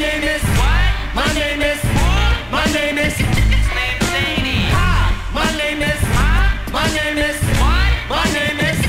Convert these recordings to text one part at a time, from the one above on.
name is what? My name is what? My name is Slim Shady. Hi. My name is huh? My name is what? My name is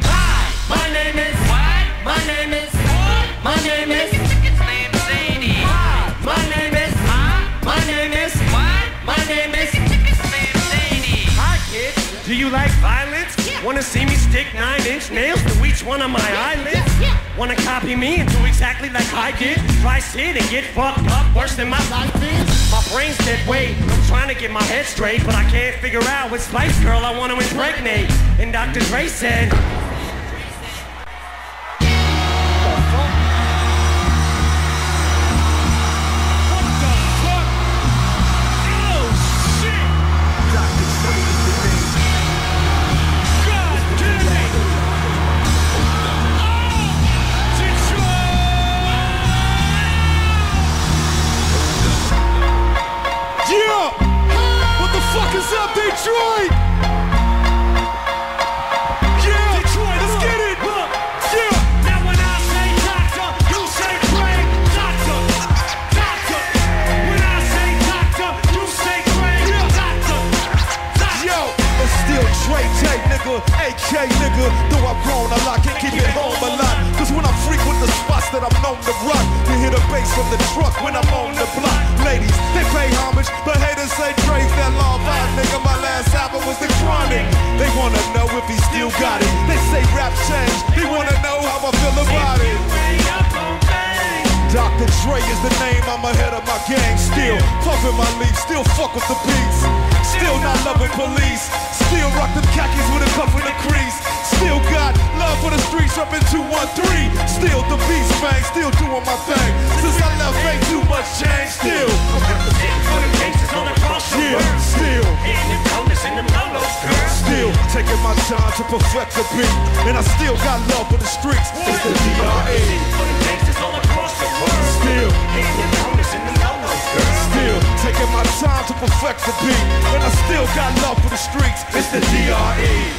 hi. My name is what? My name is what? My name is Slim Shady. Hi. My name is huh? My name is what? My name is Slim Shady. Hi kids, do you like violence? Yeah. Wanna see me stick 9-inch nails to each one of my eyelids? Yeah. Wanna copy me and do exactly like I did? Try sit and get fucked up worse than my life is? My brain's dead weight, I'm trying to get my head straight, but I can't figure out what Spice Girl I want to impregnate. And Dr. Dre said, What's up, Detroit? Yeah, Detroit, let's get it. Yeah. Now when I say doctor, you say Craig. Doctor, doctor. When I say doctor, you say Craig. Doctor, doctor. Yo, it's still Dre J, nigga, AK, nigga. Though I've grown a lot, can't keep it home a lot. Cause when I frequent the spots that I'm known to rock, you hear the bass from the truck when I'm on the block. Ladies, they pay homage, but haters say Dre's that law vibe, nigga. My last album was The Chronic. They wanna know if he still got it. They say rap changed, they wanna know how I feel about it. Dr. Dre is the name, I'm ahead of my game. Still puffin' my leaf, still fuck with the beats. Still not loving police. Still rock them khakis with a cuff and a crease. Still got love for the streets up in 213. Still the beast bang, still doing my thing. Since I left, ain't too much change. Still, yeah, still, still taking my time to perfect the beat. And I still got love for the streets. It's the DRE. Still taking my time to perfect the beat. And I still got love for the streets. It's the DRE.